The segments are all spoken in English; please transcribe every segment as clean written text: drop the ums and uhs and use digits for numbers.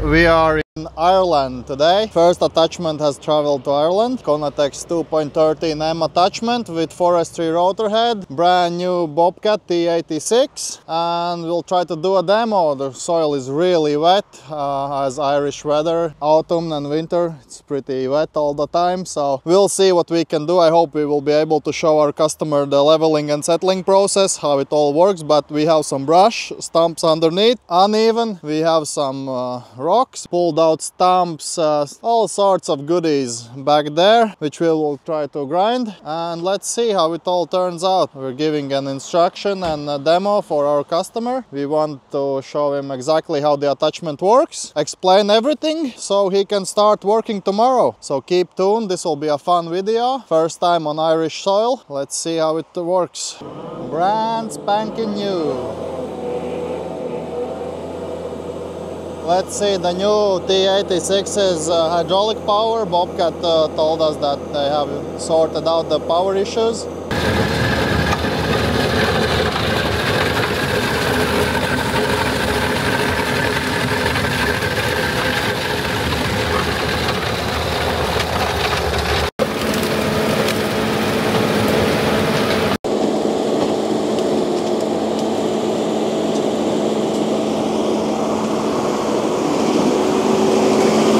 We are in Ireland today. First attachment has traveled to Ireland. Coneteks 2.13M attachment with forestry rotor head. Brand new Bobcat T86. And we'll try to do a demo. The soil is really wet as Irish weather. Autumn and winter, it's pretty wet all the time. So we'll see what we can do. I hope we will be able to show our customer the leveling and settling process, how it all works. But we have some brush, stumps underneath, uneven. We have some rocks, pulled out stumps, all sorts of goodies back there, which we will try to grind, and let's see how it all turns out. We're giving an instruction and a demo for our customer. We want to show him exactly how the attachment works, explain everything so he can start working tomorrow. So keep tuned, this will be a fun video. First time on Irish soil. Let's see how it works. Brand spanking new. Let's see, the new T86 is hydraulic power. Bobcat told us that they have sorted out the power issues.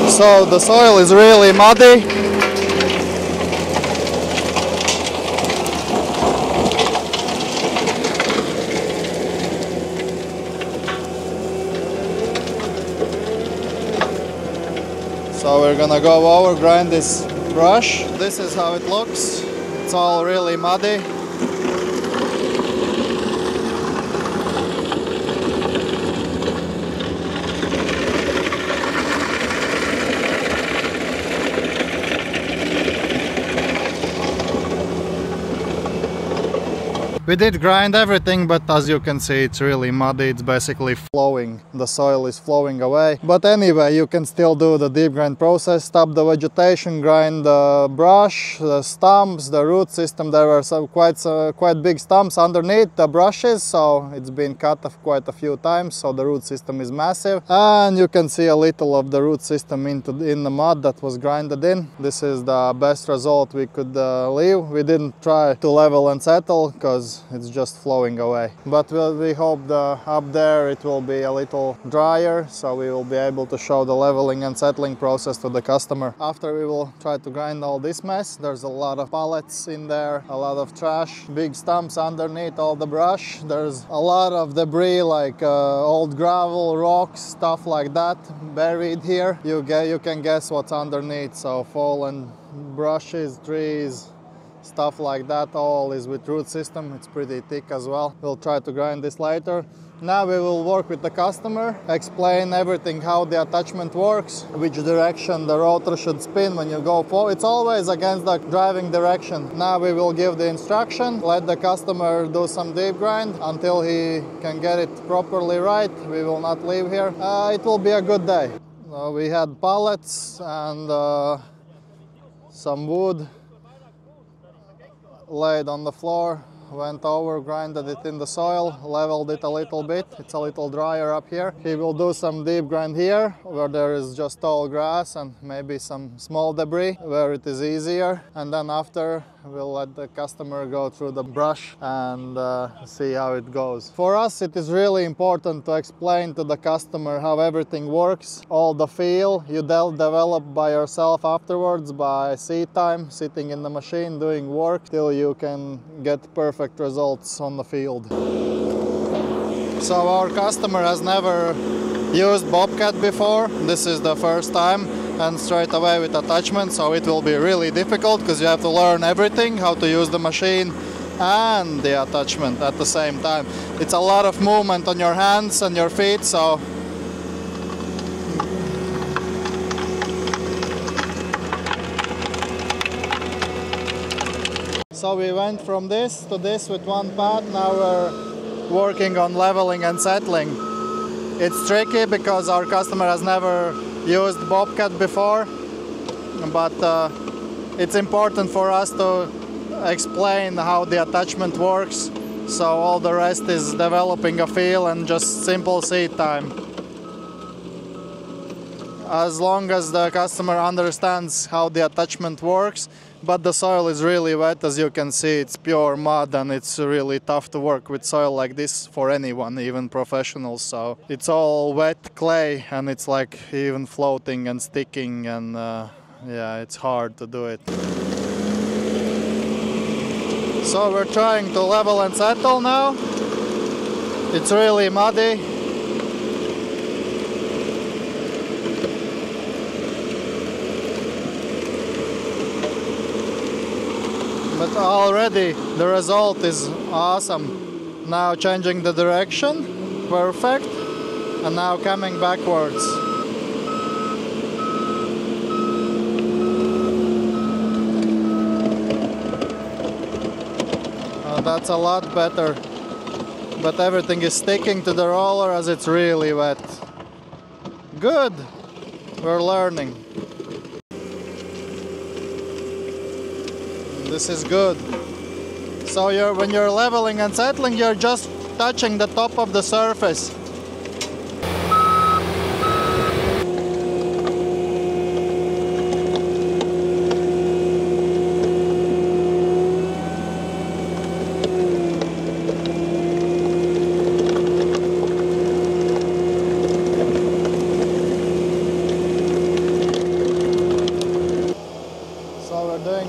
So the soil is really muddy. So we're gonna go over, grind this brush. This is how it looks. It's all really muddy. We did grind everything, but as you can see, it's really muddy. It's basically flowing. The soil is flowing away. But anyway, you can still do the deep grind process, stop the vegetation, grind the brush, the stumps, the root system. There were some quite big stumps underneath the brushes, so it's been cut quite a few times, so the root system is massive. And you can see a little of the root system in the mud that was grinded in. This is the best result we could leave. We didn't try to level and settle because it's just flowing away. But we hope up there it will be a little drier, so we will be able to show the leveling and settling process to the customer. After we will try to grind all this mess. There's a lot of pallets in there, a lot of trash, big stumps underneath all the brush. There's a lot of debris like old gravel, rocks, stuff like that buried here. You can guess what's underneath, so fallen brushes, trees, stuff like that, all is with root system. It's pretty thick as well. We'll try to grind this later. Now we will work with the customer, explain everything, how the attachment works, which direction the rotor should spin when you go forward. It's always against the driving direction. Now we will give the instruction, let the customer do some deep grind until he can get it properly right. We will not leave here. It will be a good day. We had pallets and some wood laid on the floor, went over, grinded it in the soil, leveled it a little bit. It's a little drier up here. He will do some deep grind here where there is just tall grass and maybe some small debris where it is easier, and then after we'll let the customer go through the brush and see how it goes. For us it is really important to explain to the customer how everything works, all the feel you develop by yourself afterwards by seat time, sitting in the machine doing work till you can get perfect results on the field. So our customer has never used Bobcat before. This is the first time, and straight away with attachment, so it will be really difficult because you have to learn everything, how to use the machine and the attachment at the same time. It's a lot of movement on your hands and your feet, so we went from this to this with one pad. Now we're working on leveling and settling. It's tricky because our customer has never used Bobcat before, but it's important for us to explain how the attachment works, so all the rest is developing a feel and just simple seat time. as long as the customer understands how the attachment works. But the soil is really wet, as you can see. It's pure mud, and it's really tough to work with soil like this for anyone, even professionals. So it's all wet clay, and it's like even floating and sticking, and yeah, it's hard to do it. So we're trying to level and settle now. It's really muddy. But already the result is awesome. Now changing the direction, perfect, and now coming backwards. That's a lot better, but everything is sticking to the roller as it's really wet. Good, we're learning. This is good. So when you're leveling and settling, you're just touching the top of the surface.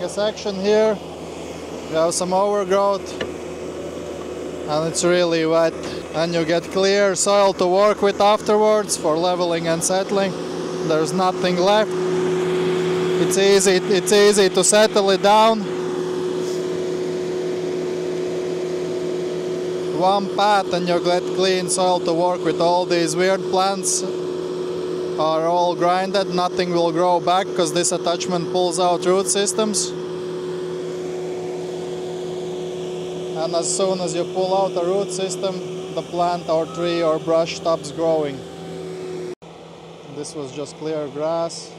Section here, we have some overgrowth, and it's really wet, and you get clear soil to work with afterwards for leveling and settling. There's nothing left. It's easy to settle it down. One pat and you get clean soil to work with. All these weird plants are all grinded, nothing will grow back because this attachment pulls out root systems. And as soon as you pull out a root system, the plant or tree or brush stops growing. This was just clear grass.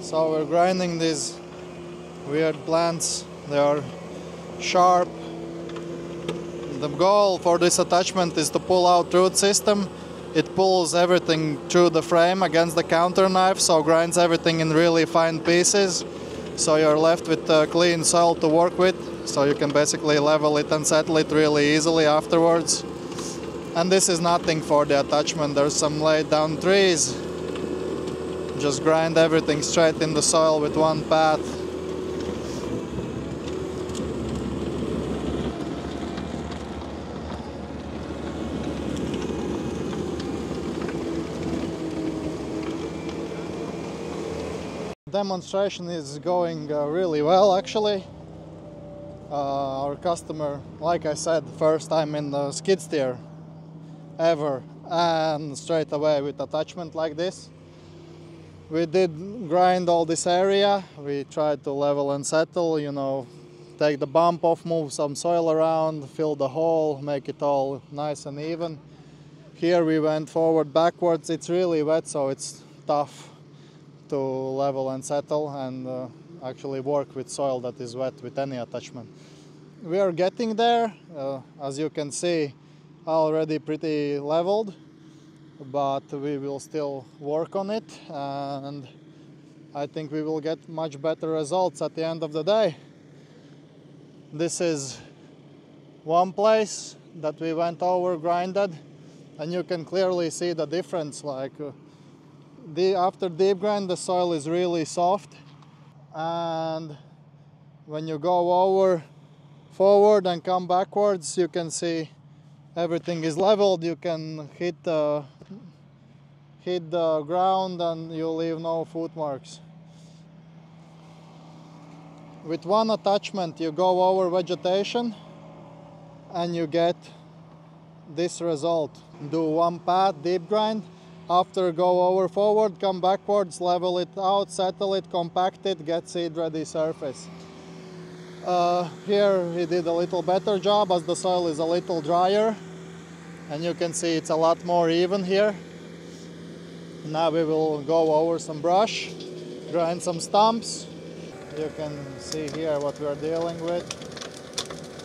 So we're grinding these weird plants. They are sharp. The goal for this attachment is to pull out root system. It pulls everything through the frame against the counter knife, so grinds everything in really fine pieces. So you're left with clean soil to work with, so you can basically level it and settle it really easily afterwards. And this is nothing for the attachment. There's some laid down trees. Just grind everything straight in the soil with one pat. Demonstration is going really well, actually. Our customer, like I said, first time in the skid steer ever, and straight away with attachment like this. We did grind all this area. We tried to level and settle, you know, take the bump off, move some soil around, fill the hole, make it all nice and even. Here we went forward, backwards. It's really wet, so it's tough to level and settle and actually work with soil that is wet with any attachment. We are getting there. As you can see, already pretty leveled, but we will still work on it, and I think we will get much better results at the end of the day. This is one place that we went over grinded, and you can clearly see the difference. Like after deep grind, the soil is really soft, and when you go over forward and come backwards, you can see everything is leveled. You can hit the ground and you leave no footmarks. With one attachment you go over vegetation and you get this result. Do one pat, deep grind, after go over forward, come backwards, level it out, settle it, compact it, get seed ready surface. Here he did a little better job as the soil is a little drier, and you can see it's a lot more even here. Now we will go over some brush, grind some stumps. You can see here what we are dealing with.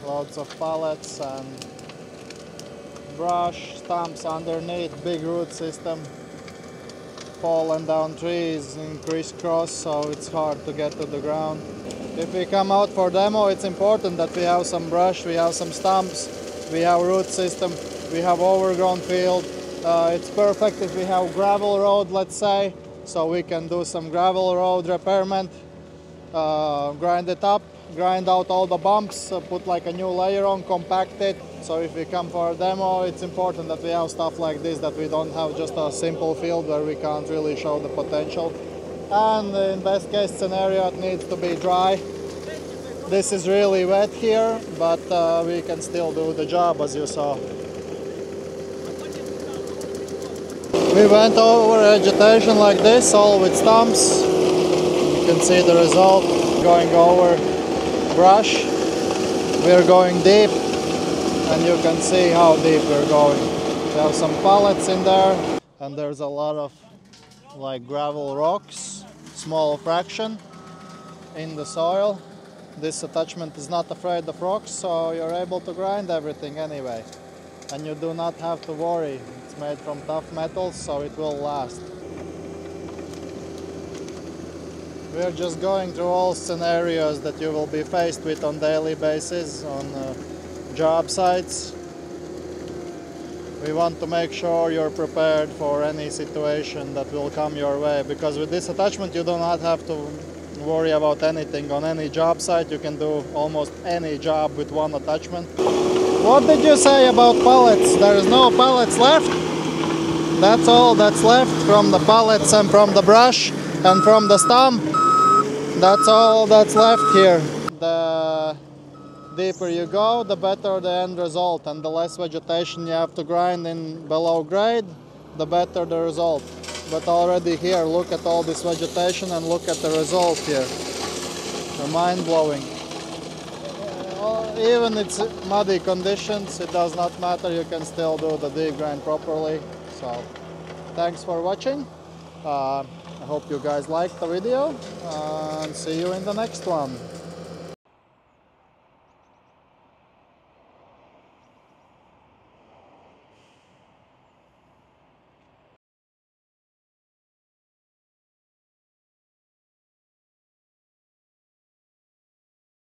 Loads of pallets and brush, stumps underneath, big root system. Fallen down trees in crisscross, so it's hard to get to the ground. If we come out for demo, it's important that we have some brush, we have some stumps, we have root system, we have overgrown field. It's perfect if we have gravel road, let's say, so we can do some gravel road repairment, grind it up, grind out all the bumps, put like a new layer on, compact it. So if we come for a demo, it's important that we have stuff like this, that we don't have just a simple field where we can't really show the potential. And in best case scenario, it needs to be dry. This is really wet here, but we can still do the job, as you saw. We went over vegetation like this, all with stumps. You can see the result. Going over brush. We're going deep, and you can see how deep we're going. We have some pallets in there, and there's a lot of like gravel rocks, small fraction in the soil. This attachment is not afraid of rocks, so you're able to grind everything anyway. And you do not have to worry. It's made from tough metals, so it will last. We're just going through all scenarios that you will be faced with on daily basis on job sites. We want to make sure you're prepared for any situation that will come your way, because with this attachment you do not have to worry about anything. On any job site you can do almost any job with one attachment. What did you say about pallets? There is no pallets left. That's all that's left from the pallets and from the brush and from the stump. That's all that's left here. The deeper you go, the better the end result, and the less vegetation you have to grind in below grade, the better the result. But already here, look at all this vegetation and look at the result here. They're mind-blowing. Even it's muddy conditions, it does not matter, you can still do the deep grind properly. So, thanks for watching. I hope you guys liked the video, and see you in the next one.